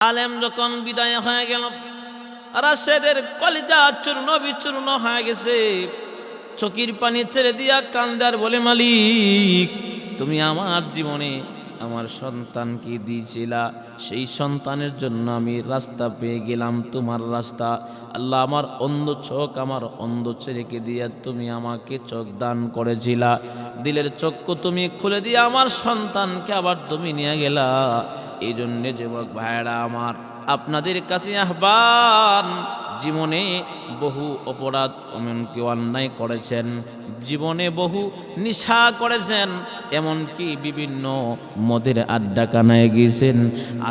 আলেম যখন বিদায় হয়ে গেল, রাশেদের কলিজা চূর্ণ বিচূর্ণ হয়ে গেছে। চোখের পানি ছেড়ে দিয়া কান্দার বলে, মালিক তুমি আমার জীবনে আমার সন্তানকে দিয়েছিলা, সেই সন্তানের জন্য আমি রাস্তা পেয়ে গেলাম, তোমার রাস্তা। আল্লাহ, আমার অন্ধ চোখ, আমার অন্ধ ছেলেকে দিয়া তুমি আমাকে চোখ দান করেছিলা, দিলের চক্ষু তুমি খুলে দিয়ে আমার সন্তানকে আবার তুমি নিয়ে গেলা। এই জন্যে যুবক ভাইয়েরা আমার, আপনাদের কাছে আহ্বান, জীবনে বহু অপরাধ এমনকি অন্যায় করেছেন, জীবনে বহু নিশা করেছেন, এমনকি বিভিন্ন মদের আড্ডাখানায় গিয়েছেন।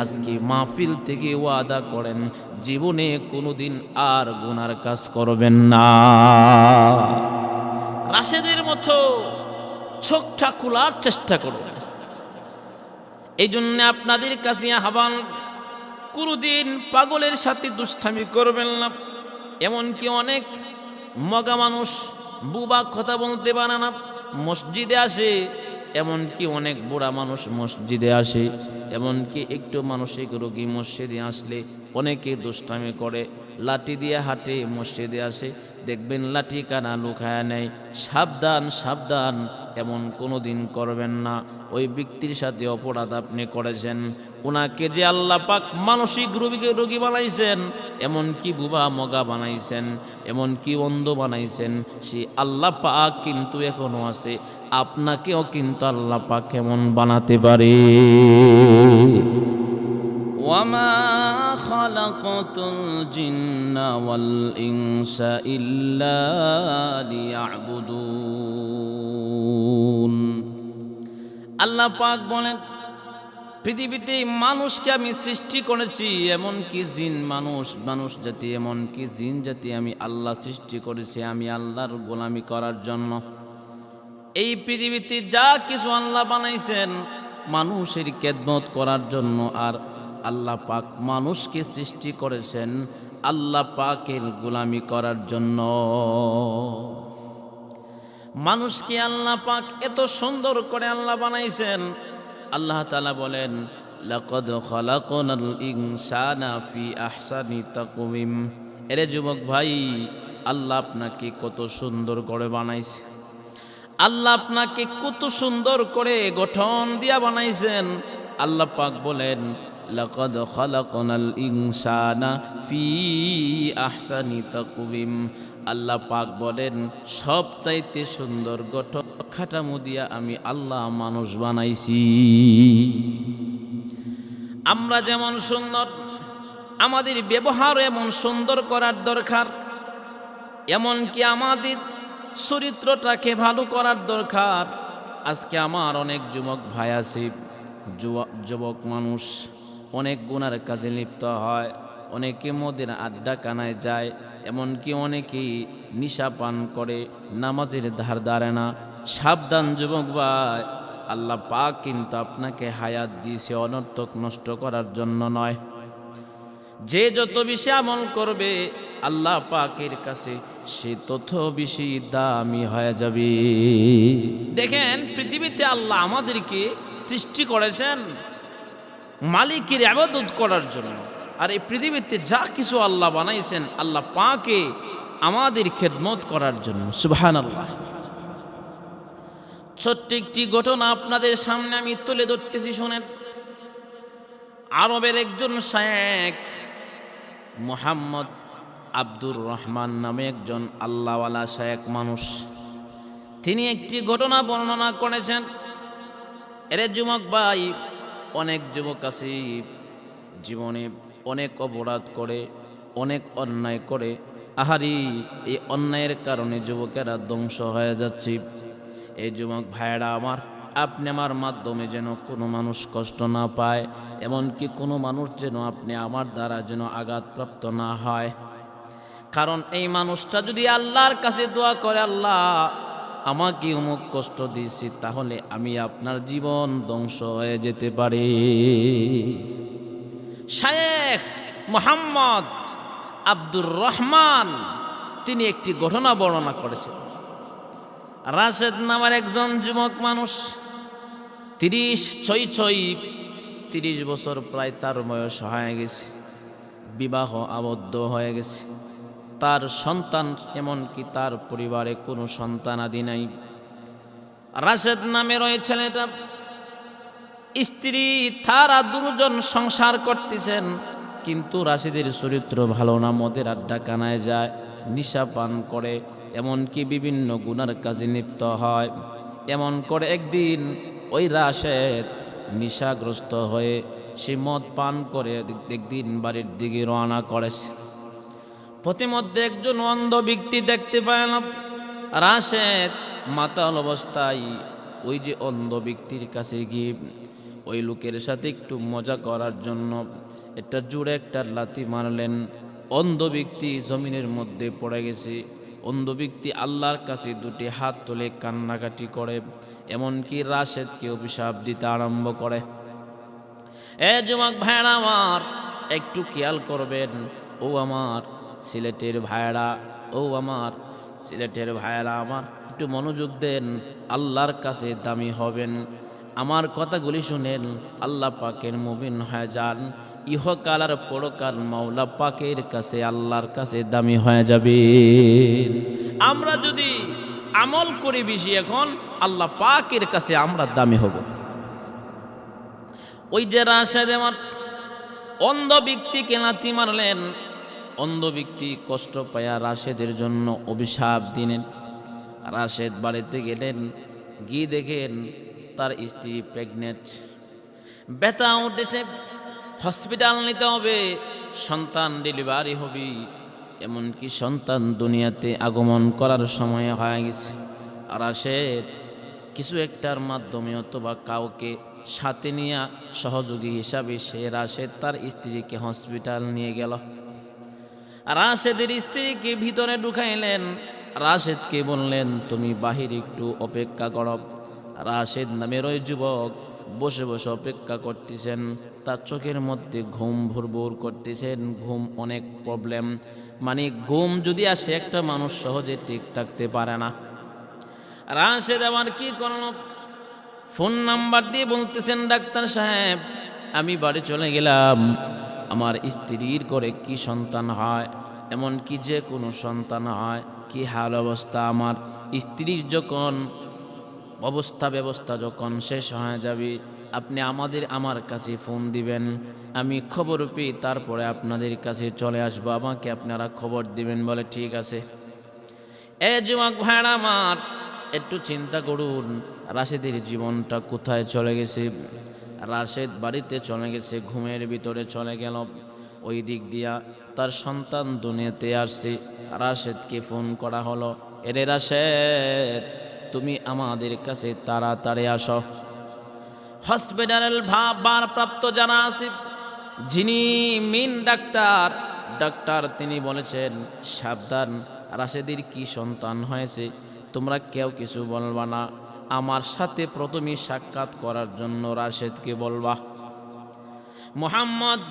আজকে মাহফিল থেকে ওয়াদা করেন, জীবনে কোনোদিন আর গুনার কাজ করবেন না। রাশেদের মতো চোখটা খোলার চেষ্টা করবেন। এই জন্য আপনাদের কাছে আহ্বান, কোনদিন পাগলের সাথে দুষ্টামি করবেন না। এমনকি অনেক মগা মানুষ বুবা কথা বলতে পারে না, মসজিদে আসে। এমনকি অনেক বুড়া মানুষ মসজিদে আসে, এমনকি একটু মানসিক রোগী মসজিদে আসলে অনেকে দুষ্টামি করে, লাঠি দিয়ে হাঁটে মসজিদে আসে, দেখবেন লাঠি কানা লুকায় নেয়। সাবধান সাবধান, এমন কোনো দিন করবেন না। ওই ব্যক্তির সাথে অপরাধ আপনি করেছেন, ওনাকে যে আল্লাহ পাক মানসিক রোগী বানাইছেন, এমনকি বুবা মগা বানাইছেন, এমনকি অন্ধ বানাইছেন, সেই আল্লাহ পাক কিন্তু এখনো আছে। আপনাকেও কিন্তু আল্লাহ পাক কেমন বানাতে পারে। ওয়ামা খালাকাতুল জিন্না ওয়াল ইনসা ইল্লা লিয়াবুদুন। আল্লাহ পাক বলেন, পৃথিবীতে মানুষকে আমি সৃষ্টি করেছি, এমনকি জিন মানুষ জাতি, এমনকি জিন জাতি আমি আল্লাহ সৃষ্টি করেছি আমি আল্লাহর গোলামি করার জন্য। এই পৃথিবীতে যা কিছু আল্লাহ বানাইছেন মানুষের খেদমত করার জন্য, আর আল্লাহ পাক মানুষকে সৃষ্টি করেছেন আল্লাহ পাকের গোলামি করার জন্য। মানুষকে আল্লাহ পাক এত সুন্দর করে আল্লাহ বানাইছেন। আল্লাহ তাআলা বলেন, লাকাদ খালাকনাল ইনসানা ফি আহসানি তাকওয়িম। এরে যুবক ভাই, আল্লাহ আপনাকে কত সুন্দর করে বানাইছে, আল্লাহ আপনাকে কত সুন্দর করে গঠন দিয়া বানাইছেন। আল্লাহ পাক বলেন, লাকাদ খালাকনাল ইনসানা ফি আহসানি তাকওয়িম। আল্লাহ পাক বলেন, সবচাইতে সুন্দর গঠন কাঠামো দিয়া আমি আল্লাহ মানুষ বানাইছি। আমরা যেমন সুন্দর, আমাদের ব্যবহার এমন সুন্দর করার দরকার, এমনকি আমাদের চরিত্রটাকে ভালো করার দরকার। আজকে আমার অনেক যুবক ভাই আছে, যুবক মানুষ অনেক গুনার কাজে লিপ্ত হয়, অনেকে মদের আড্ডা কানায় যায়, এমনকি অনেকেই নিশা পান করে, নামাজের ধার ধারে না। সাবধান যুবক ভাই, আল্লাহ পাক কিন্তু আপনাকে হায়াত দিয়েছে অনর্থক নষ্ট করার জন্য নয়। যে যত বেশি আমল করবে আল্লাহ পাকের কাছে সে তত বেশি দামি হয়ে যাবে। দেখেন, পৃথিবীতে আল্লাহ আমাদেরকে সৃষ্টি করেছেন মালিকের ইবাদত করার জন্য, আর এই পৃথিবীতে যা কিছু আল্লাহ বানাইছেন আল্লাহ পাকে আমাদের খেদমত করার জন্য। সুবহানাল্লাহ। ছোট্ট একটি ঘটনা আপনাদের সামনে আমি তুলে ধরতেছি, শুনেন। আরবের একজন শায়েখ মুহাম্মদ আব্দুর রহমান নামে একজন আল্লাহওয়ালা শায়েখ মানুষ, তিনি একটি ঘটনা বর্ণনা করেছেন। এর যুবক ভাই, অনেক যুবক আছে জীবনে অনেক অপরাধ করে, অনেক অন্যায় করে। আহারি, এই অন্যায়ের কারণে যুবকেরা ধ্বংস হয়ে যাচ্ছে। এই যুবক ভাইয়েরা আমার, আপনি আমার মাধ্যমে যেন কোনো মানুষ কষ্ট না পায়, এমনকি কোনো মানুষ যেন আপনি আমার দ্বারা যেন আঘাতপ্রাপ্ত না হয়। কারণ এই মানুষটা যদি আল্লাহর কাছে দোয়া করে, আল্লাহ আমাকে অমুক কষ্ট দিয়েছি, তাহলে আমি আপনার জীবন ধ্বংস হয়ে যেতে পারে। শায়েখ মুহাম্মদ আব্দুর রহমান তিনি একটি ঘটনা বর্ণনা করেছেন। রাশেদ নামের একজন যুবক মানুষ 30 ছয় 30 বছর প্রায় তার বয়স হয়ে গেছে, বিবাহ আবদ্ধ হয়ে গেছে, তার সন্তান এমনকি তার পরিবারে কোনো সন্তানাদি নাই। রাশেদ নামের ওই ছেলেটা স্ত্রী তারা দুজন সংসার করতেছেন, কিন্তু রাশেদের চরিত্র ভালো না, মদের আড্ডা কানায় যায়, নিশা পান করে, এমনকি বিভিন্ন গুনার কাজে লিপ্ত হয়। এমন করে একদিন ওই রাশেদ নিশাগ্রস্ত হয়ে সে মদ পান করে একদিন বাড়ির দিকে রওনা করেছে। পথিমধ্যে একজন অন্ধ ব্যক্তি দেখতে পেলাম। রাশেদ মাতাল অবস্থায় ওই যে অন্ধ ব্যক্তির কাছে গিয়ে ওই লোকের সাথে একটু মজা করার জন্য একটা জোরে একটা লাথি মারলেন। অন্ধ ব্যক্তি জমিনের মধ্যে পড়ে গেছে। অন্ধ ব্যক্তি আল্লাহর কাছে দুটি হাত তুলে কান্নাকাটি করে, এমনকি রাশেদকে অভিশাপ দিতে আরম্ভ করে। এ যুবক ভাইরা আমার, একটু খেয়াল করবেন। ও আমার সিলেটের ভাইরা, ও আমার সিলেটের ভাইরা আমার, একটু মনোযোগ দেন, আল্লাহর কাছে দামি হবেন। আমার কথাগুলি শুনেন, আল্লাহ পাকের মুমিন হয়ে যান, ইহকাল আর পরকাল মাওলা পাকের কাছে আল্লাহর কাছে দামি হয়ে যাবে। আমরা যদি আমল করি বেশি, এখন আল্লাহ পাকের কাছে আমরা দামি হব। ওই যে রাশেদ আমার অন্ধ ব্যক্তিকে লাথি মারলেন, অন্ধ ব্যক্তি কষ্ট পায়া রাশেদের জন্য অভিশাপ দিলেন। রাশেদ বাড়িতে গেলেন, গিয়ে দেখেন তার স্ত্রী প্রেগনেন্ট, ব্যথা উঠেছে, হসপিটাল নিতে হবে, সন্তান ডেলিভারি হবে, এমনকি সন্তান দুনিয়াতে আগমন করার সময় হয়ে গেছে। রাশেদ কিছু একটার মাধ্যমে অথবা কাউকে সাথে নিয়ে সহযোগী হিসাবে সে রাশেদ তার স্ত্রীকে হসপিটাল নিয়ে গেল। রাশেদের স্ত্রীকে ভিতরে ঢুকাইলেন, রাশেদকে বললেন তুমি বাহিরে একটু অপেক্ষা করো। রাশেদ নামের ওই যুবক বসে বসে অপেক্ষা করতেছেন, তার চোখের মধ্যে ঘুম ভুরভুর করতেছেন, ঘুম অনেক প্রবলেম, মানে ঘুম যদি আসে একটা মানুষ সহজে ঠিক থাকতে পারে না। রাশেদ আবার কি করল, ফোন নাম্বার দিয়ে বলতেছেন ডাক্তার সাহেব আমি বাড়ি চলে গেলাম, আমার স্ত্রীর করে কি সন্তান হয়, এমন কি যে কোনো সন্তান হয়, কি হাল অবস্থা, আমার স্ত্রীর যখন অবস্থা ব্যবস্থা যখন শেষ হয়ে যাবে আপনি আমার কাছে ফোন দিবেন, আমি খবর পেয়ে তারপরে আপনাদের কাছে চলে আসবো, আমাকে আপনারা খবর দিবেন। বলে ঠিক আছে। এ যুবক ভাইরা আমার, একটু চিন্তা করুন রাশেদের জীবনটা কোথায় চলে গেছে। রাশেদ বাড়িতে চলে গেছে, ঘুমের ভিতরে চলে গেল, ওই দিক দিয়া তার সন্তান দুনিয়াতে আসছে। রাশেদকে ফোন করা হলো, এরে রাশেদ তুমি আমাদের কাছে তাড়াতাড়ি আসো। হসপিটালের ভারপ্রাপ্ত যারা আছে, যিনি মেন ডাক্তার তিনি বলেছেন সাবধান, রাশেদের কি সন্তান হয়েছে তোমরা কেউ কিছু বলবা না, আমার সাথে প্রথমে সাক্ষাৎ করার জন্য রাশেদকে বলবা। মোহাম্মদ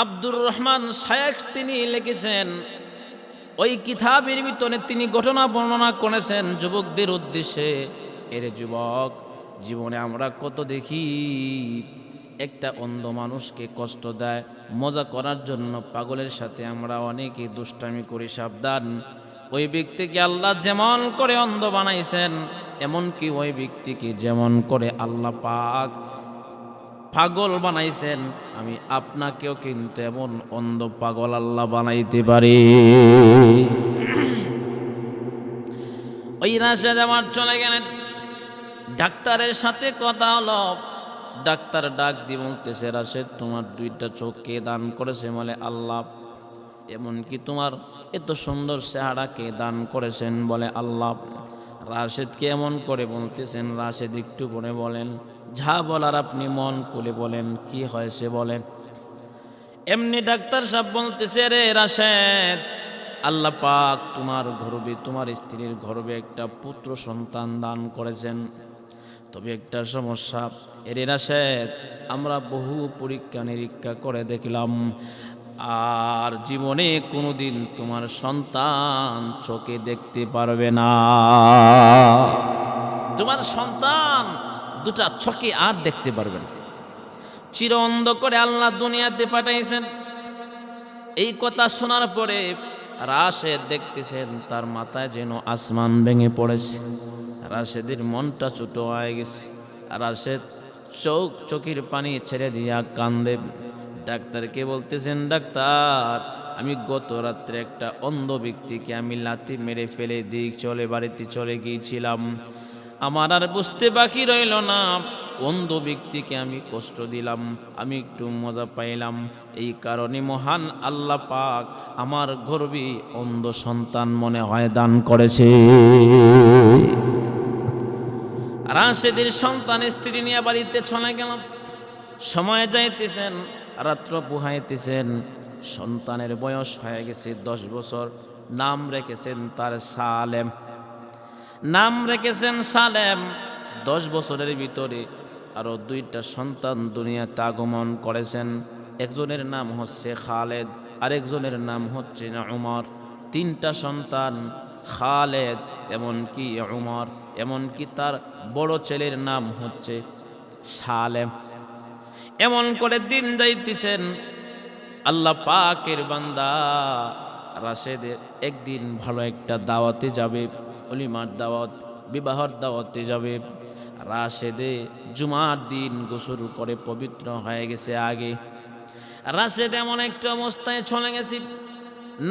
আব্দুর রহমান শায়েখ তিনি লিখেছেন, ওই কিতাবের ভিতরে তিনি ঘটনা বর্ণনা করেছেন যুবকদের উদ্দেশ্যে। এর যুবক, জীবনে আমরা কত দেখি একটা অন্ধ মানুষকে কষ্ট দেয়, মজা করার জন্য পাগলের সাথে আমরা অনেকে দুষ্টামি করি। সাবধান, ওই ব্যক্তিকে আল্লাহ যেমন করে অন্ধ বানাইছেন, এমনকি ওই ব্যক্তিকে যেমন করে আল্লাহ পাক পাগল বানাইছেন, আমি আপনাকেও কিন্তু এমন অন্ধ পাগল আল্লাহ বানাইতে পারি। ওই রাশেদ আমার চলে গেলেন, ডাক্তারের সাথে কথা হলো, ডাক্তার ডাক দিয়ে বলতেছে রাশেদ তোমার দুইটা চোখ কে দান করেছে? বলে আল্লাহ। এমনকি তোমার এত সুন্দর চেহারা কে দান করেছেন? বলে আল্লাহ। রাশেদকে এমন করে বলতেছেন, রাশেদ একটু পরে বলেন যা বলার আপনি মন খুলে বলেন, কি হয়েছে বলেন। এমনি ডাক্তার সাহেব বলতেছে, রে রাশেদ আল্লাহ পাক তোমার গর্ভে, তোমার স্ত্রীর গর্ভে একটা পুত্র সন্তান দান করেছেন, তবে একটা সমস্যা। এর রাশেদ আমরা বহু পরীক্ষা নিরীক্ষা করে দেখলাম, আর জীবনে কোনোদিন তোমার সন্তান চোখে দেখতে পারবে না, তোমার সন্তান দুটা চোখে আর দেখতে পারবে না। চির অন্ধ করে আল্লাহ দুনিয়াতে পাঠাইছেন। এই কথা শোনার পরে রাশেদ দেখতেছেন তার মাথায় যেন আসমান ভেঙে পড়েছে। রাশেদের মনটা ছোট হয়ে গেছে। রাশেদ চোখের পানি ছেড়ে দিয়া কান্দে। ডাক্তারকে বলতেছেন, ডাক্তার, আমি গত রাত্রে একটা অন্ধ ব্যক্তিকে আমি লাথি মেরে ফেলে চলে বাড়িতে চলে গিয়েছিলাম। আমার আর বুঝতে বাকি রইল না, অন্ধ ব্যক্তিকে আমি কষ্ট দিলাম, আমি একটু মজা পাইলাম। এই কারণে মহান আল্লাহ পাক আমার গর্ভে অন্ধ সন্তান মনে হয় দান করেছে। রাশেদের সন্তান স্ত্রী নিয়ে বাড়িতে চলে গেলাম। সময় যাইতেছেন, রাত্র পুহাইতেছেন। সন্তানের বয়স হয়ে গেছে 10 বছর। নাম রেখেছেন তার সালেম। নাম রেখেছেন সালেম। 10 বছরের ভিতরে আরো 2টা সন্তান দুনিয়াতে আগমন করেছেন। একজনের নাম হচ্ছে খালেদ, আরেকজনের নাম হচ্ছে উমর। 3টা সন্তান, খালেদ এমনকি উমর, এমনকি তার বড় ছেলের নাম হচ্ছে সালেম। এমন করে দিন যাইতেছেন। আল্লাহ পাকের বান্দা রাশেদের একদিন ভালো একটা দাওয়াতে যাবে, অলিমার দাওয়াত, বিবাহর দাওয়াতে যাবে। রাশেদে জুমার দিন গোসল করে পবিত্র হয়ে গেছে। আগে রাশেদ এমন একটা অবস্থায় চলে গেছি,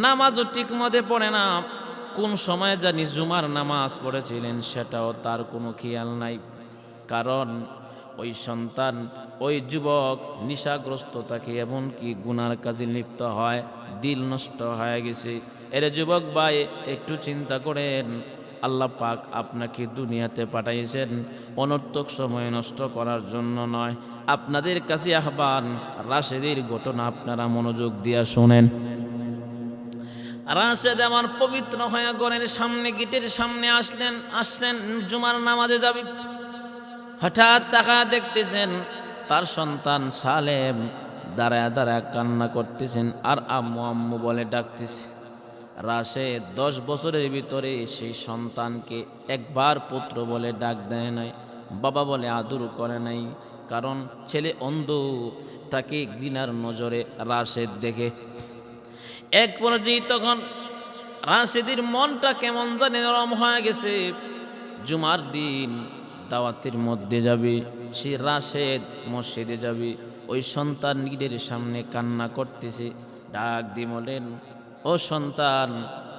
নামাজও ঠিক মতে পড়ে না। কোন সময় জানি জুমার নামাজ পড়েছিলেন সেটাও তার কোনো খেয়াল নাই। কারণ ওই সন্তান, ওই যুবক নিশাগ্রস্ত থাকে, এমনকি গুনার কাজে লিপ্ত হয়, দিল নষ্ট হয়ে গেছে। এর যুবক ভাই, একটু চিন্তা করেন, আল্লাহ পাক আপনাকে দুনিয়াতে পাঠাইছেন অনর্থক সময় নষ্ট করার জন্য নয়। আপনাদের কাছে আহ্বান, রাশেদের ঘটনা আপনারা মনোযোগ দিয়া শোনেন। রাশেদ আমার পবিত্র হয়ে ঘরের সামনে, গেটের সামনে আসছেন জুমার নামাজে যাবে। হঠাৎ তাকা দেখতেছেন তার সন্তান সালেম দাঁড়ায় দাঁড়ায় কান্না করতেছেন আর আম্মু আম্মু বলে ডাকতেছে। রাশেদ 10 বছরের ভিতরে সেই সন্তানকে একবার পুত্র বলে ডাক দেয় নাই, বাবা বলে আদর করে নাই। কারণ ছেলে অন্ধ, তাকে ঘৃণার নজরে রাশেদ দেখে। এক পর্যায়ে তখন রাশেদের মনটা কেমন জানি নরম হয়ে গেছে। জুমার দিন দাওয়াতের মধ্যে যাবে, সে রাশেদ মসজিদে যাবে। ওই সন্তান নিজের সামনে কান্না করতেছে। ডাক দিয়ে বলেন, ও সন্তান,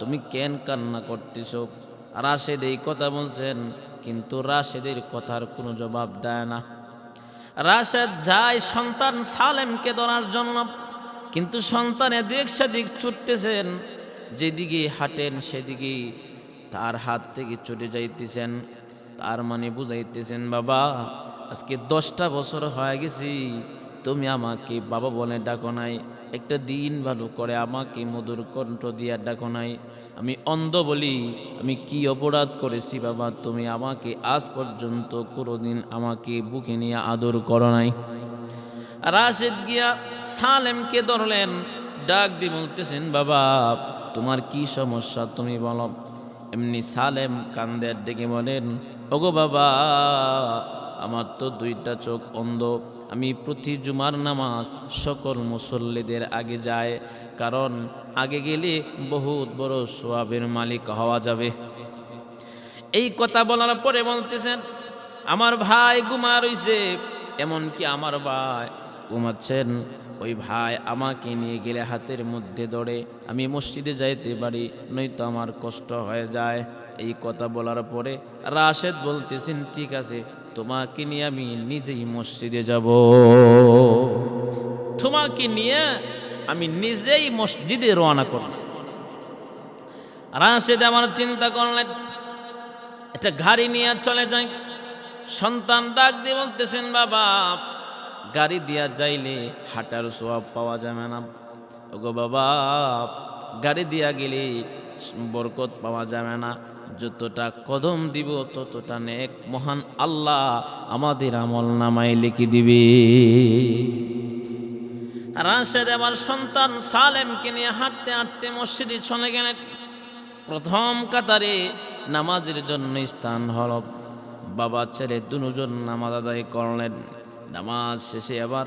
তুমি কেন কান্না করতেছ? রাশেদ এই কথা বলছেন, কিন্তু রাশেদের কথার কোনো জবাব দেয় না। রাশেদ যায় সন্তান সালেমকে ধরার জন্য, কিন্তু সন্তান এদিক সেদিক ছুটতেছেন। যেদিকে হাঁটেন সেদিকে তার হাত থেকে ছুটে যাইতেছেন। তার মানে বুঝাইতেছেন, বাবা, আজকে 10টা বছর হয়ে গেছি, তুমি আমাকে বাবা বলে ডাকো নাই, একটা দিন ভালো করে আমাকে মধুর কণ্ঠ দিয়া ডাকো নাই। আমি অন্ধ বলি, আমি কি অপরাধ করেছি বাবা? তুমি আমাকে আজ পর্যন্ত কোনোদিন আমাকে বুকে নিয়ে আদর করো নাই। রাশেদ গিয়া সালেমকে ধরলেন, ডাক দিয়ে বলতেছেন, বাবা, তোমার কি সমস্যা তুমি বলো। এমনি সালেম কান্দের ডেকে বলেন, ওগো বাবা, আমার তো 2টা চোখ অন্ধ। আমি প্রতি জুমার নামাজ সকল মুসল্লিদের আগে যায়, কারণ আগে গেলে বহুত বড় সোয়াবের মালিক হওয়া যাবে। এই কথা বলার পরে বলতেছেন, আমার ভাই ঘুমা রইছে। এমনকি আমার ভাই ঘুমাচ্ছেন, ওই ভাই আমাকে নিয়ে গেলে হাতের মধ্যে ধরে আমি মসজিদে যাইতে পারি, নয়তো আমার কষ্ট হয়ে যায়। এই কথা বলার পরে রাশেদ বলতেছেন, ঠিক আছে, তোমাকে নিয়ে আমি নিজেই মসজিদে যাব, তোমাকে নিয়ে আমি নিজেই মসজিদে রওনা করব। রাশেদ আমার চিন্তা করলেন, একটা গাড়ি নিয়ে চলে যায়। সন্তান ডাক দিয়ে বলতেছেন, বাবা, গাড়ি দিয়া যাইলে হাঁটার সোয়াব পাওয়া যাবে না। ওগো বাবা, গাড়ি দিয়া গেলে বরকত পাওয়া যাবে না। যতটা কদম দিব ততটা নেক মহান আল্লাহ আমাদের আমল নামায় লিখে দিবে। রাশেদ আমার সন্তান সালেমকে নিয়ে হাঁটতে হাঁটতে মসজিদে চলে গেলেন। প্রথম কাতারে নামাজের জন্য স্থান হল। বাবা ছেলে দুজন নামাজ আদায় করলেন। নামাজ শেষে আবার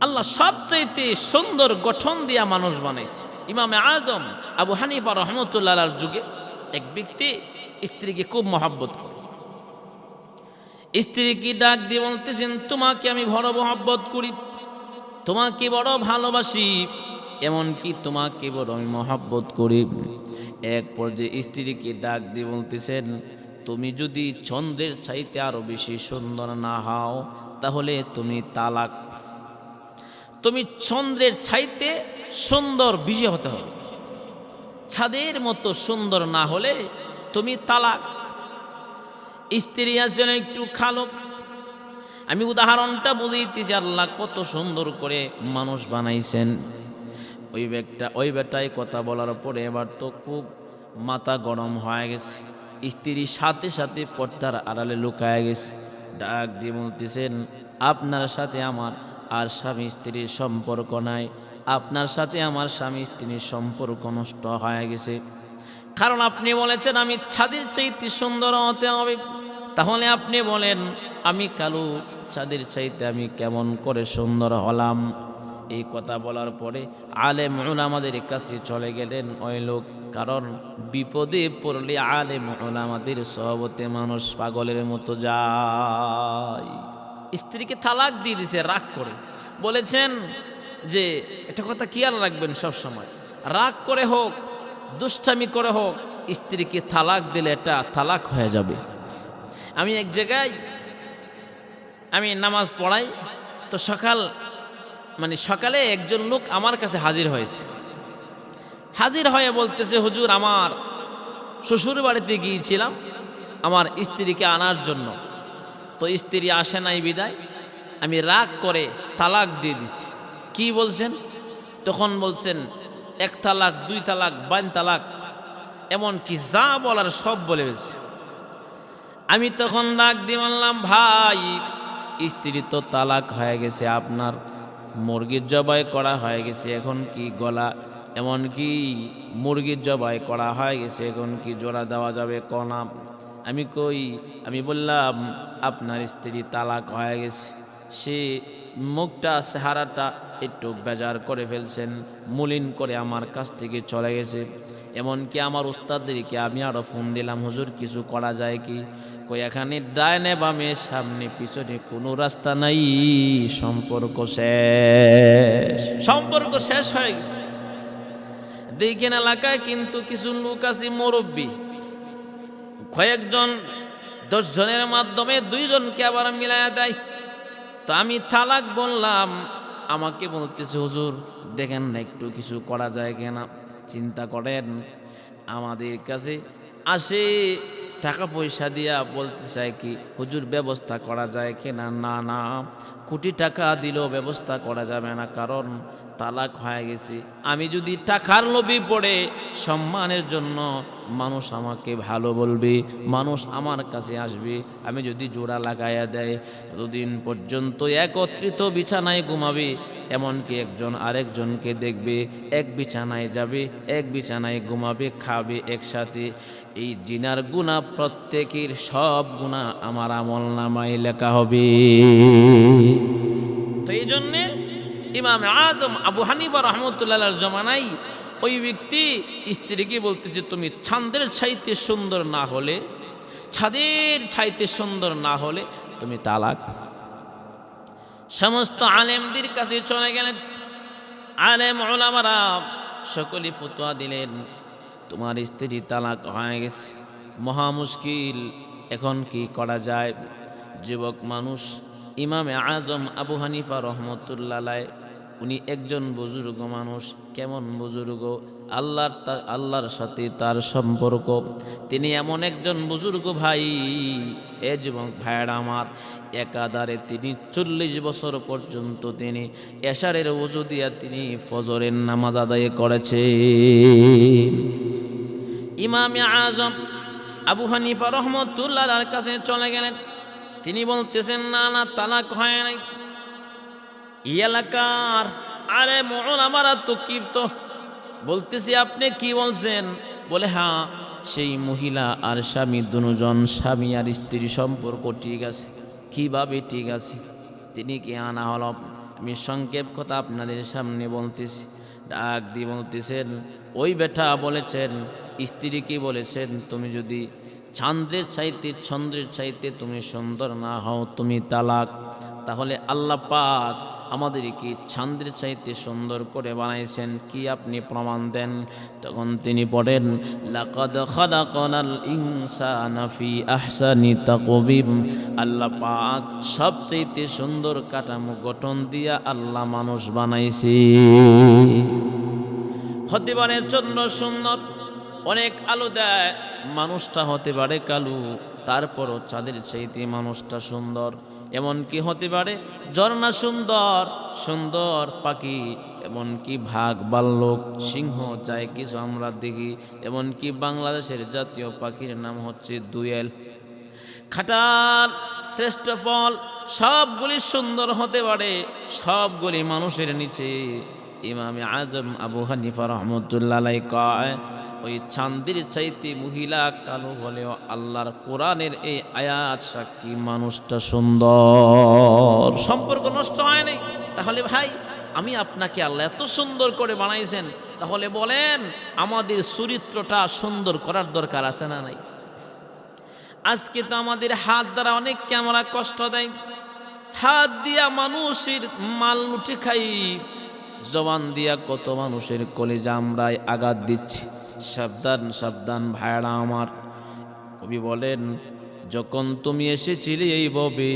আল্লাহ সবচাইতে সুন্দর গঠন দিয়া মানুষ বানাইছে। ইমামে আজম আবু হানিফা রহমতুল্লাহর যুগে এক ব্যক্তি স্ত্রীকে খুব মহাব্বত করে। স্ত্রীকে ডাক দিয়ে বলতেছেন, তোমাকে আমি বড় মহাব্বত করি, তোমাকে বড় ভালোবাসি, এমনকি তোমাকে বড় আমি মহাব্বত করি। এক পর্যায়ে স্ত্রীকে ডাক দিয়ে বলতেছেন, তুমি যদি চন্দ্রের চাইতে আরো বেশি সুন্দর না হও তাহলে তুমি তালাক। তুমি চন্দ্রের চাইতে সুন্দর বেশি হতে হবে, ছাদের মতো সুন্দর না হলে তুমি তালাক। স্ত্রী আসছেন একটু খালো, আমি উদাহরণটা বুঝাইতেছি আল্লাহ কত সুন্দর করে মানুষ বানাইছেন। ওই বেটাই কথা বলার পরে এবার তো খুব মাথা গরম হয়ে গেছে। স্ত্রী সাথে সাথে পর্দার আড়ালে লুকায় গেছে। ডাক দিয়ে বলতেছেন, আপনার সাথে আমার আর স্বামী স্ত্রীর সম্পর্ক নাই, আপনার সাথে আমার স্বামী স্ত্রীর সম্পর্ক নষ্ট হয়ে গেছে। কারণ আপনি বলেছেন আমি ছাদের চাইতে সুন্দর হতে হবে, তাহলে আপনি বলেন আমি কালো, চাঁদের চাইতে আমি কেমন করে সুন্দর হলাম? এই কথা বলার পরে আলেম উলামাদের কাছে চলে গেলেন ওই লোক। কারণ বিপদে পড়লে আলেম উলামাদের সহবতে মানুষ পাগলের মতো যায়। স্ত্রীকে তালাক দিয়ে দিছে রাগ করে। বলেছেন যে এটা কথা খেয়াল রাখবেন সব সময়, রাগ করে হোক দুষ্টামি করে হোক স্ত্রীকে তালাক দিলে এটা তালাক হয়ে যাবে। আমি এক জায়গায় আমি নামাজ পড়াই, তো সকালে একজন লোক আমার কাছে হাজির হয়েছে। হাজির হয়ে বলতেছে, হুজুর আমার শ্বশুর বাড়িতে গিয়েছিলাম আমার স্ত্রীকে আনার জন্য, তো স্ত্রী আসে নাই বিদায় আমি রাগ করে তালাক দিয়ে দিছি। কি বলছেন? তখন বলছেন 1 তালাক 2 তালাক 52 তালাক, এমন কি যা বলার সব বলে ফেলছে। আমি তখন ডাক দিয়ে বললাম, ভাই স্ত্রী তো তালাক হয়ে গেছে, আপনার মুরগির জবাই করা হয়ে গেছে, এখন কি গলা, এমন কি মুরগির জবাই করা হয়ে গেছে, এখন কি জোড়া দেওয়া যাবে কনা? আমি বললাম আপনার স্ত্রী তালাক হয়ে গেছে। সে মুখটা চেহারাটা একটু বেজার করে ফেলছেন, মলিন করে আমার কাছ থেকে চলে গেছে। এমনকি আমার উস্তাদদেরকে আমি আরও ফোন দিলাম, হুজুর কিছু করা যায় কি? কই এখানে ডাইনে বামে সামনে পিছনে কোনো রাস্তা নাই, সম্পর্ক শেষ হয়ে গেছে। দেখেন এলাকায় কিন্তু কিছু লোক আছে মুরব্বী, কয়েকজন 10 জনের মাধ্যমে 2 জনকে আবার মিলায়া দেয়। তো আমি তালাক বললাম, আমাকে বলতেছে হুজুর দেখেন না একটু কিছু করা যায় কিনা। চিন্তা করেন, আমাদের কাছে আসে টাকা পয়সা দিয়া বলতে চায় কি হুজুর ব্যবস্থা করা যায় কিনা। না, কোটি টাকা দিলেও ব্যবস্থা করা যাবে না, কারণ তালাক হয়ে গেছে। আমি যদি টাকার লোভে পড়ে সম্মানের জন্য মানুষ আমাকে ভালো বলবে, মানুষ আমার কাছে আসবে, আমি যদি জোড়া লাগাইয়া দেয় ততদিন পর্যন্ত একত্রিত বিছানায় ঘুমাবে, এমনকি একজন আরেকজনকে দেখবে, এক বিছানায় যাবে, এক বিছানায় ঘুমাবে, খাবে একসাথে। এই জিনার গুনাহ প্রত্যেকের সব গুনাহ আমার আমল নামায় লেখা হবে। তো এই জন্যে ইমাম আজম আবু হানিফা রহমতুল্লাহর জমানায় ওই ব্যক্তি স্ত্রীকে বলতেছে, তুমি ছাদের চাইতে সুন্দর না হলে, ছাদের চাইতে সুন্দর না হলে তুমি তালাক। সমস্ত আলেমদের কাছে চলে গেলেন, আলেম উলামারা সকলে ফতোয়া দিলেন, তোমার স্ত্রী তালাক হয়ে গেছে, মহা মুশকিল, এখন কি করা যায়? যুবক মানুষ ইমামে আজম আবু হানিফা রহমতুল্লাহ, উনি একজন বুজুর্গ মানুষ। কেমন বুজুর্গ? আল্লাহর সাথে তার সম্পর্ক। তিনি এমন একজন বুজুর্গ ভাই, এ যুবক ভাইয়েরা আমার, একাধারে তিনি 40 বছর পর্যন্ত তিনি এশারের ওযু দিয়া তিনি ফজরের নামাজ আদায় করেছেন। ইমামে আজম আবু হানিফা রহমতুল্লাহর কাছে চলে গেলেন। তিনি বলতেছেন, না তালাক হয় নাই। এই এলাকার আরে মুলামারা তো কিবত বলতেছি, আপনি কি বলছেন? বলে হ্যাঁ, সেই মহিলা আর স্বামী দুজন, স্বামী আর স্ত্রী সম্পর্ক ঠিক আছে। কিভাবে ঠিক আছে? তিনি কি আনা হল? আমি সংক্ষেপ কথা আপনাদের সামনে বলতেছি। ডাক দিয়ে বলতেছেন, ওই বেটা বলেছেন, স্ত্রীকে বলেছেন, তুমি যদি চন্দ্রের চাইতে তুমি সুন্দর না হও, তুমি তালাক। তাহলে আল্লাহ পাক আমাদেরকে চাঁদের চাইতে সুন্দর করে বানাইছেন, কি আপনি প্রমাণ দেন? তখন তিনি পড়েন, লাকাদ খালাকনাল ইনসানা ফি আহসানি তাকওয়িম। আল্লাহ পাক সবচাইতে সুন্দর কাঠামো গঠন দিয়া আল্লাহ মানুষ বানাইছে। হতে পারে জন্য সুন্দর, অনেক আলো দেয়, মানুষটা হতে পারে কালো, তারপরও চাঁদের চাইতে মানুষটা সুন্দর। এমনকি হতে পারে ঝর্ণা সুন্দর, সুন্দর পাখি, এমনকি ভাগ ভাল্লুক সিংহ যায় কিছু আমরা দেখি। এমনকি বাংলাদেশের জাতীয় পাখির নাম হচ্ছে দোয়েল, খাটাল, শ্রেষ্ঠ ফল, সবগুলি সুন্দর হতে পারে, সবগুলি মানুষের নিচে। ইমামে আজম আবু হানিফা রহমতুল্লাহ আলাইহি কয়, ওই চাঁদের চাইতে মহিলা কালো হলেও আল্লাহর কোরআনের এই আয়াত সাক্ষী মানুষটা সুন্দর। সম্পর্ক নষ্ট হয় নাই। তাহলে ভাই, আমি আপনাকে আল্লাহ এত সুন্দর করে বানাইছেন, তাহলে বলেন আমাদের চরিত্রটা সুন্দর করার দরকার আছে না নাই? আজকে তো আমাদের হাত দ্বারা অনেককে আমরা কষ্ট দেয়, হাত দিয়া মানুষের মাল লুটে খাই, জবান দিয়া কত মানুষের কলিজা আমরা আঘাত দিচ্ছি। সাবধান সাবধান ভাইরা আমার। কবি বলেন, যখন তুমি এসেছিলে এই ভবে,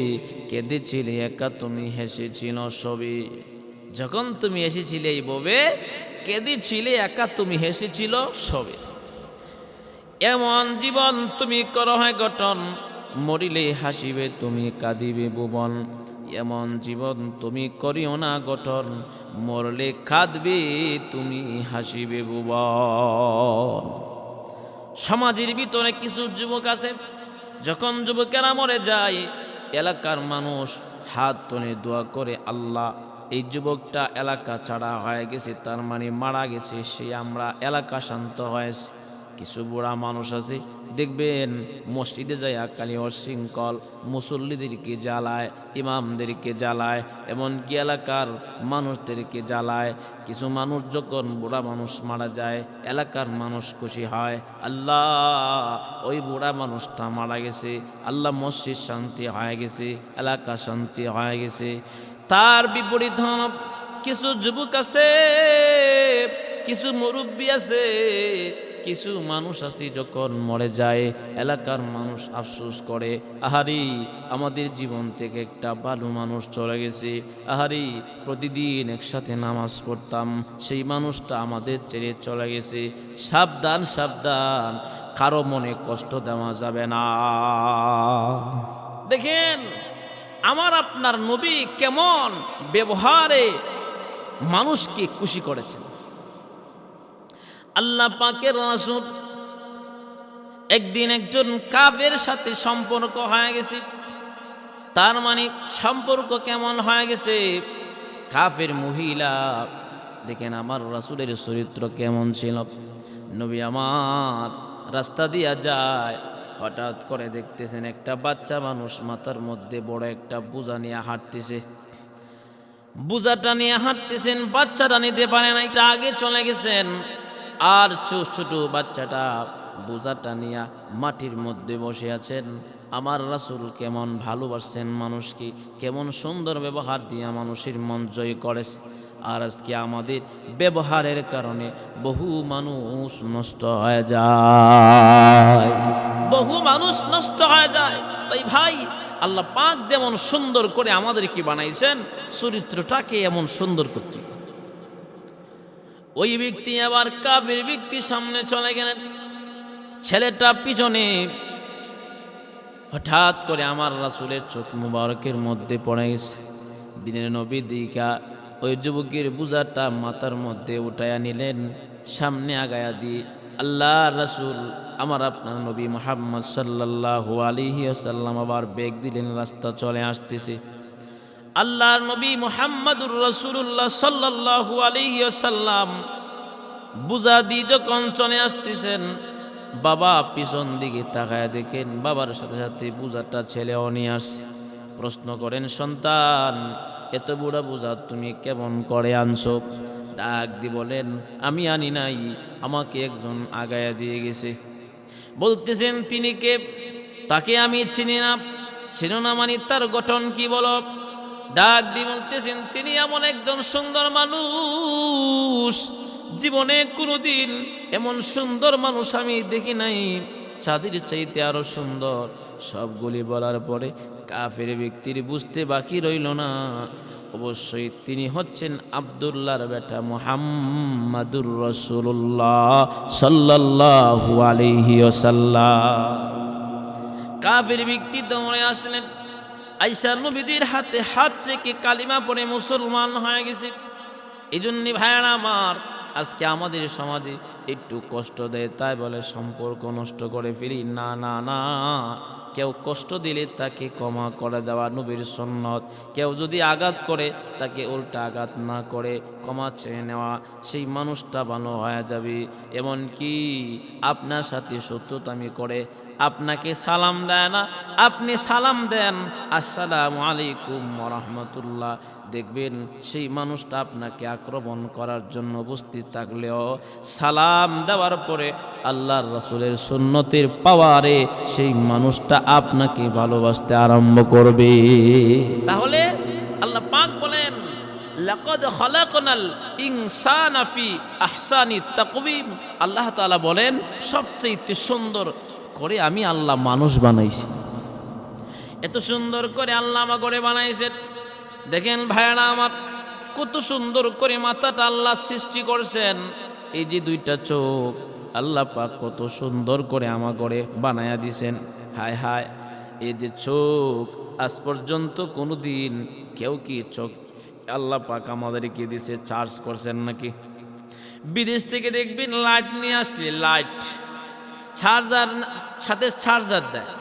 কেঁদেছিলে একা, তুমি হেসেছিল সবে। যখন তুমি এসেছিলে এই ভবে, কেঁদেছিলে একা, তুমি হেসেছিল সবে। এমন জীবন তুমি করো হয় গঠন, মরিলে হাসিবে তুমি, কাঁদিবে ভুবন। এমন জীবন তুমি করিও না গঠন, মরলে কাঁদবে তুমি, হাসিবে ভুবন। সমাজের ভিতরে কিছু যুবক আছে, যখন যুবকেরা মরে যায়, এলাকার মানুষ হাত তুলে দোয়া করে, আল্লাহ এই যুবকটা এলাকা ছাড়া হয়ে গেছে, তার মানে মারা গেছে, সে আমরা এলাকা শান্ত হয়েছে। কিছু বুড়া মানুষ আছে, দেখবেন মসজিদে যায় কালি অশৃঙ্খল, মুসল্লিদেরকে জ্বালায়, ইমামদেরকে জ্বালায়, এমনকি এলাকার মানুষদেরকে জ্বালায়। কিছু মানুষ যখন বুড়া মানুষ মারা যায়, এলাকার মানুষ খুশি হয়, আল্লাহ ওই বুড়া মানুষটা মারা গেছে, আল্লাহ মসজিদ শান্তি হয়ে গেছে, এলাকা শান্তি হয়ে গেছে। তার বিপরীত কিছু যুবক আছে, কিছু মুরব্বী আছে, কিছু মানুষ আছে, যখন মরে যায় এলাকার মানুষ আফসোস করে, আহারি আমাদের জীবন থেকে একটা ভালো মানুষ চলে গেছে, আহারি প্রতিদিন একসাথে নামাজ পড়তাম, সেই মানুষটা আমাদের ছেড়ে চলে গেছে। সাবধান সাবধান, কারো মনে কষ্ট দেওয়া যাবে না। দেখেন আমার আপনার নবী কেমন ব্যবহারে মানুষকে খুশি করেছেন। আল্লাহ পাকের রাসূল একদিন একজন কাফের সাথে সম্পর্ক হয়ে গেছে। তার মানে সম্পর্ক কেমন হয়ে গেছে? কাফের মহিলা, দেখেন আমার রাসূলের চরিত্র কেমন ছিল। নবী আমার রাস্তা দিয়া যায়, হঠাৎ করে দেখতেছেন একটা বাচ্চা মানুষ মাথার মধ্যে বড় একটা বোঝা নিয়ে হাঁটতেছে। বোঝাটা নিয়ে হাঁটতেছেন, বাচ্চাটা নিতে পারে না, এটা আগে চলে গেছেন। আর ছোট বাচ্চাটা বোঝাটা নিয়ে মাটির মধ্যে বসে আছেন। আমার রাসূল কেমন ভালোবাসছেন মানুষকে, কেমন সুন্দর ব্যবহার দিয়ে মানুষের মন জয় করেছে। আর আজকে আমাদের ব্যবহারের কারণে বহু মানুষ নষ্ট হয়ে যায়, বহু মানুষ নষ্ট হয়ে যায়। তাই ভাই, আল্লাহ পাক যেমন সুন্দর করে আমাদেরকে বানাইছেন, চরিত্রটাকে এমন সুন্দর করতে। ওই ব্যক্তি আবার কাফের ব্যক্তি সামনে চলে গেলেন, ছেলেটা পিছনে। হঠাৎ করে আমার রাসূলের চোখ মুবারকের মধ্যে পড়ে গেছে। দিনের নবী দিকা ওই যুবকের বোঝাটা মাথার মধ্যে উঠাইয়া নিলেন, সামনে আগায়া দিয়ে আল্লাহ রাসূল আমার আপনার নবী মুহাম্মদ সাল্লাল্লাহু আলাইহি ওয়াসাল্লাম আবার বেগ দিলেন, রাস্তা চলে আসতেছে। আল্লাহর নবী মুহাম্মদুর রাসূলুল্লাহ সাল্লাল্লাহু আলাইহি ওয়াসাল্লাম বুঝা দিয়ে যখন চলে আসতেছেন, বাবা পিছন দিকে তাকায় দেখেন বাবার সাথে সাথে বুঝাটা ছেলেও নিয়ে আসছে। প্রশ্ন করেন, সন্তান এত বুড়া বোঝা তুমি কেমন করে আনছো? ডাক দি বলেন, আমি আনি নাই, আমাকে একজন আগায়া দিয়ে গেছে। বলতেছেন তিনি কে? তাকে আমি চিনি না। চিনো না মানে তার গঠন কি বলো? ডাক দিয়ে বলতেছেন তিনি এমন একজন সুন্দর মানুষ, জীবনে কোনোদিন এমন সুন্দর মানুষ আমি দেখি নাই, চাঁদের চাইতে আরো সুন্দর। সবগুলি বলার পরে কাফের ব্যক্তির বুঝতে বাকি রইল না, অবশ্যই তিনি হচ্ছেন আব্দুল্লাহর বেটা মুহাম্মাদুর রাসূলুল্লাহ সাল্লাল্লাহু আলাইহি ওয়াসাল্লাম। কাফের ব্যক্তি দৌড়ে আসলেন, আয়েশা নবীদের হাতে হাত রেখে কালিমা পড়ে মুসলমান হয়ে গেছে। এই জন্যই ভাইরা আমার, আজকে আমাদের সমাজে একটু কষ্ট দেয় তাই বলে সম্পর্ক নষ্ট করে ফেলি। না না না, কেউ কষ্ট দিলে তাকে ক্ষমা করে দেওয়া নবীর সুন্নত। কেউ যদি আঘাত করে তাকে উল্টা আঘাত না করে ক্ষমা চেয়ে নেওয়া, সেই মানুষটা ভালো হয়ে যাবে। এমনকি আপনার সাথে শত্রুতামি করে, আপনাকে সালাম দেয় না, আপনি সালাম দেন আসসালামু আলাইকুম ওয়া রাহমাতুল্লাহ, দেখবেন সেই মানুষটা আপনাকে আক্রমণ করার জন্য উপস্থিত থাকলেও সালাম দেওয়ার পরে আল্লাহর রাসূলের সুন্নতের পাওয়ারে সেই মানুষটা আপনাকে ভালোবাসতে আরম্ভ করবে। তাহলে আল্লাহ পাক বলেন, লাকাদ খালাকনাল ইনসানা ফি আহসানি তাকওয়িম। আল্লাহ তাআলা বলেন সবচেয়ে সুন্দর করে আমি আল্লাহ মানুষ বানাইছি। এত সুন্দর করে আল্লাহ আমাকে বানাইছেন। দেখেন ভাইরা আমার, কত সুন্দর করে মাথাটা আল্লাহ সৃষ্টি করছেন। এই যে দুইটা চোখ আল্লাহ পাক কত সুন্দর করে আমাকে বানায়া দিছেন। হায় হায়, এই যে চোখ আজ পর্যন্ত কোনোদিন কেউ কি চোখ আল্লাহ পাক আমাদেরকে দিছে চার্জ করছেন নাকি? বিদেশ থেকে দেখবেন লাইট নিয়ে আসলে লাইট চার্জার সাথে চার্জার দেয়,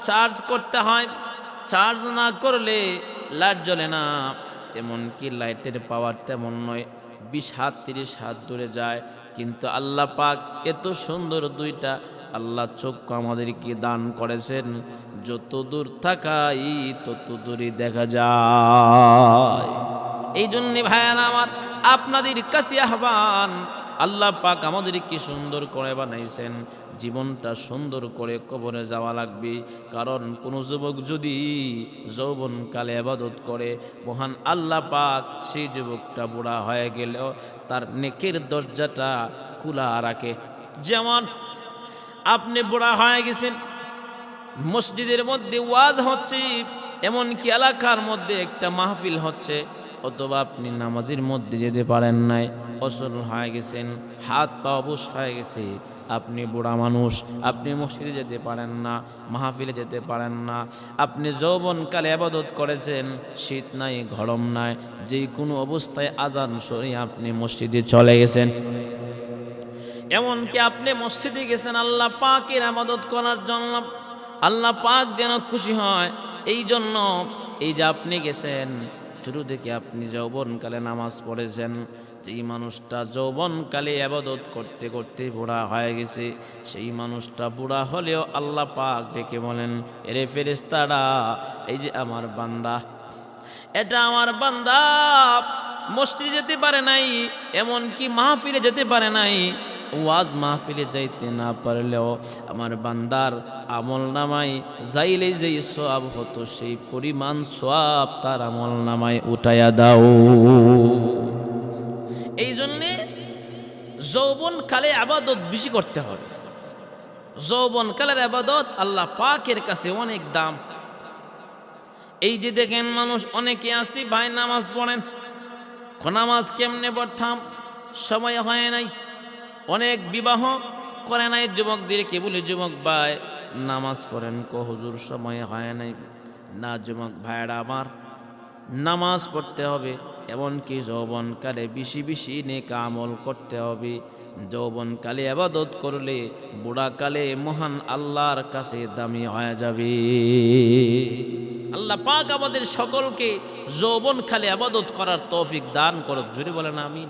চার্জ করতে হয়, চার্জ না করলে লাইট জ্বলে না। এমনকি লাইটের পাওয়ার তেমন নয়, 20 হাত 30 হাত দূরে যায়। কিন্তু আল্লাহ পাক এত সুন্দর দুইটা আল্লাহ চক্ষু আমাদেরকে দান করেছেন, যত দূর তাকাই তত দূরই দেখা যায়। এই জন্যে ভাইয়ারা আমার, আপনাদের কাছে আহ্বান, আল্লাহ পাক আমাদেরকে সুন্দর করে বানাইছেন, জীবনটা সুন্দর করে কবরে যাওয়া লাগবে। কারণ কোনো যুবক যদি যৌবনকালে ইবাদত করে, মহান আল্লাহ পাক সেই যুবকটা বুড়া হয়ে গেলেও তার নেকের দরজাটা খোলা রাখে। যেমন আপনি বুড়া হয়ে গেছেন, মসজিদের মধ্যে ওয়াজ হচ্ছে, এমনকি এলাকার মধ্যে একটা মাহফিল হচ্ছে, অথবা আপনি নামাজের মধ্যে যেতে পারেন নাই, অসল হয়ে গেছেন, হাত পা অবশ হয়ে গেছে, আপনি বুড়া মানুষ, আপনি মসজিদে যেতে পারেন না, মাহফিলে যেতে পারেন না, আপনি যৌবনকালে ইবাদত করেছেন, শীত নাই গরম নাই, যে কোনো অবস্থায় আজান শুনে আপনি মসজিদে চলে গেছেন। এমনকি আপনি মসজিদে গেছেন আল্লাহ পাকের ইবাদত করার জন্য, আল্লাহ পাক যেন খুশি হয় এই জন্য। এই যে আপনি গেছেন, শুরু থেকে আপনি যৌবনকালে নামাজ পড়েছেন, যেই মানুষটা যৌবনকালে ইবাদত করতে করতে বুড়া হয়ে গেছে, সেই মানুষটা বুড়া হলেও আল্লাহ পাক ডেকে বলেন, এরে ফেরেশতারা, এই যে আমার বান্দা, এটা আমার বান্দা মসজিদে যেতে পারে নাই, এমনকি মাহফিলে যেতে পারে নাই, ওয়াজ মাহফিলে যাইতে না পারলেও আমার বান্দার আমল নামায় যাইলে যেই সওয়াব হতো সেই পরিমাণ সওয়াব তার আমল নামায় উঠাইয়া দাও। এই জন্যে যৌবনকালে ইবাদত বেশি করতে হবে। যৌবনকালের ইবাদত আল্লাহ পাকের কাছে অনেক দাম। এই যে দেখেন মানুষ অনেকে আছে ভাই নামাজ পড়েন, নামাজ কেমনে পড়তাম, সময় হয় নাই, অনেক বিবাহ করে নাই যুবকদেরকে বলে, যুবক ভাই নামাজ পড়েন, কো হুজুর সময় হয় নাই। না যুবক ভাইরা আমার, নামাজ পড়তে হবে, এমনকি যৌবনকালে বেশি বেশি নেক আমল করতে হবে। যৌবনকালে ইবাদত করলে বুড়াকালে মহান আল্লাহর কাছে দামি হয়ে যাবে। আল্লাহ পাক আমাদের সকলকে যৌবনকালে ইবাদত করার তৌফিক দান করুক। জোরে বলেন আমিন।